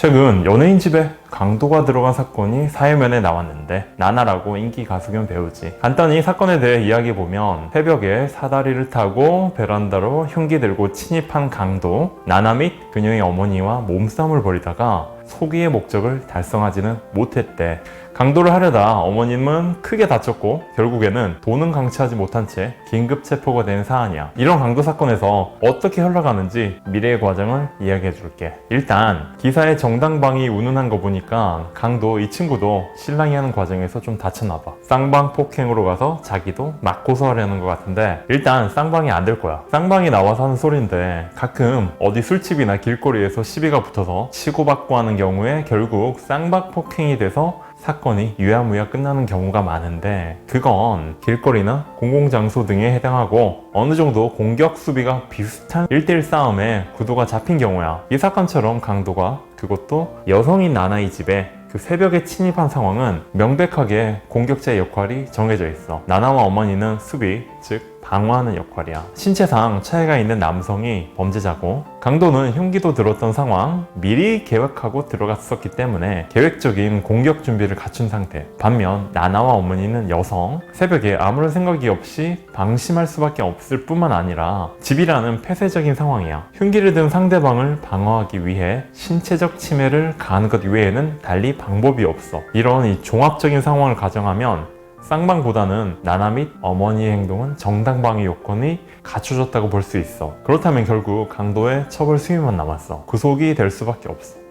최근 연예인 집에 강도가 들어간 사건이 사회면에 나왔는데 나나라고 인기 가수 겸 배우지. 간단히 사건에 대해 이야기해보면 새벽에 사다리를 타고 베란다로 흉기 들고 침입한 강도 나나 및 그녀의 어머니와 몸싸움을 벌이다가 소기의 목적을 달성하지는 못했대. 강도를 하려다 어머님은 크게 다쳤고 결국에는 돈은 강취하지 못한 채 긴급 체포가 된 사안이야. 이런 강도 사건에서 어떻게 흘러가는지 미래의 과정을 이야기해 줄게. 일단 기사에 정당방위 운운한 거 보니까 강도 이 친구도 신랑이 하는 과정에서 좀 다쳤나 봐. 쌍방 폭행으로 가서 자기도 맞고서 하려는 것 같은데 일단 쌍방이 안 될 거야. 쌍방이 나와서 하는 소린데 가끔 어디 술집이나 길거리에서 시비가 붙어서 치고받고 하는 경우에 결국 쌍방 폭행이 돼서 사건이 유야무야 끝나는 경우가 많은데 그건 길거리나 공공장소 등에 해당하고 어느 정도 공격 수비가 비슷한 1대1 싸움에 구도가 잡힌 경우야. 이 사건처럼 강도가 그것도 여성인 나나의 집에 그 새벽에 침입한 상황은 명백하게 공격자의 역할이 정해져 있어. 나나와 어머니는 수비, 즉 방어하는 역할이야. 신체상 차이가 있는 남성이 범죄자고 강도는 흉기도 들었던 상황, 미리 계획하고 들어갔었기 때문에 계획적인 공격 준비를 갖춘 상태. 반면 나나와 어머니는 여성, 새벽에 아무런 생각이 없이 방심할 수밖에 없을 뿐만 아니라 집이라는 폐쇄적인 상황이야. 흉기를 든 상대방을 방어하기 위해 신체적 침해를 가하는 것 외에는 달리 방법이 없어. 이런 이 종합적인 상황을 가정하면 쌍방보다는 나나 및 어머니의 행동은 정당방위 요건이 갖춰졌다고 볼 수 있어. 그렇다면 결국 강도의 처벌 수위만 남았어. 구속이 될 수밖에 없어.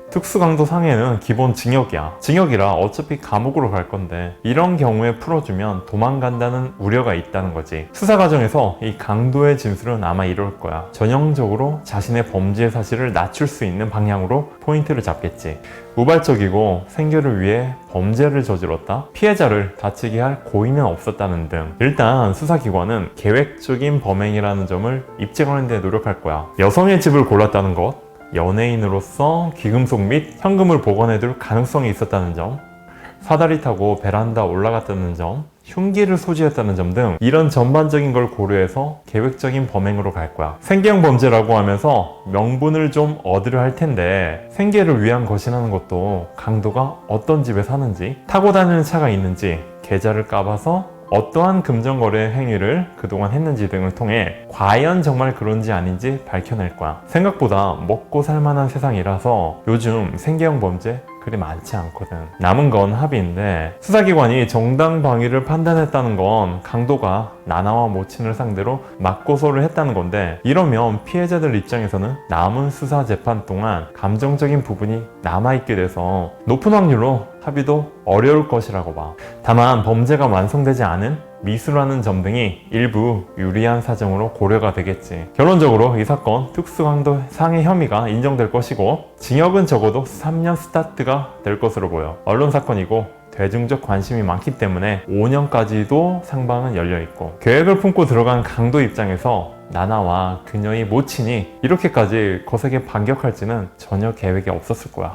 특수강도 상해는 기본 징역이야. 징역이라 어차피 감옥으로 갈 건데 이런 경우에 풀어주면 도망간다는 우려가 있다는 거지. 수사 과정에서 이 강도의 진술은 아마 이럴 거야. 전형적으로 자신의 범죄 사실을 낮출 수 있는 방향으로 포인트를 잡겠지. 우발적이고 생계를 위해 범죄를 저질렀다. 피해자를 다치게 할 고의는 없었다는 등 일단 수사기관은 계획적인 범행이라는 점을 입증하는 데 노력할 거야. 여성의 집을 골랐다는 것, 연예인으로서 귀금속 및 현금을 보관해둘 가능성이 있었다는 점, 사다리 타고 베란다 올라갔다는 점, 흉기를 소지했다는 점 등 이런 전반적인 걸 고려해서 계획적인 범행으로 갈 거야. 생계형 범죄라고 하면서 명분을 좀 얻으려 할 텐데 생계를 위한 것이라는 것도 강도가 어떤 집에 사는지, 타고 다니는 차가 있는지, 계좌를 까봐서 어떠한 금전거래 행위를 그동안 했는지 등을 통해 과연 정말 그런지 아닌지 밝혀낼 거야. 생각보다 먹고 살만한 세상이라서 요즘 생계형 범죄 그리 많지 않거든. 남은 건 합의인데 수사기관이 정당방위를 판단했다는 건 강도가 나나와 모친을 상대로 맞고소를 했다는 건데 이러면 피해자들 입장에서는 남은 수사 재판 동안 감정적인 부분이 남아있게 돼서 높은 확률로 합의도 어려울 것이라고 봐. 다만 범죄가 완성되지 않은 미수라는 점 등이 일부 유리한 사정으로 고려가 되겠지. 결론적으로 이 사건 특수강도 상해 혐의가 인정될 것이고 징역은 적어도 3년 스타트가 될 것으로 보여. 언론 사건이고 대중적 관심이 많기 때문에 5년까지도 상방은 열려있고 계획을 품고 들어간 강도 입장에서 나나와 그녀의 모친이 이렇게까지 거세게 반격할지는 전혀 계획이 없었을 거야.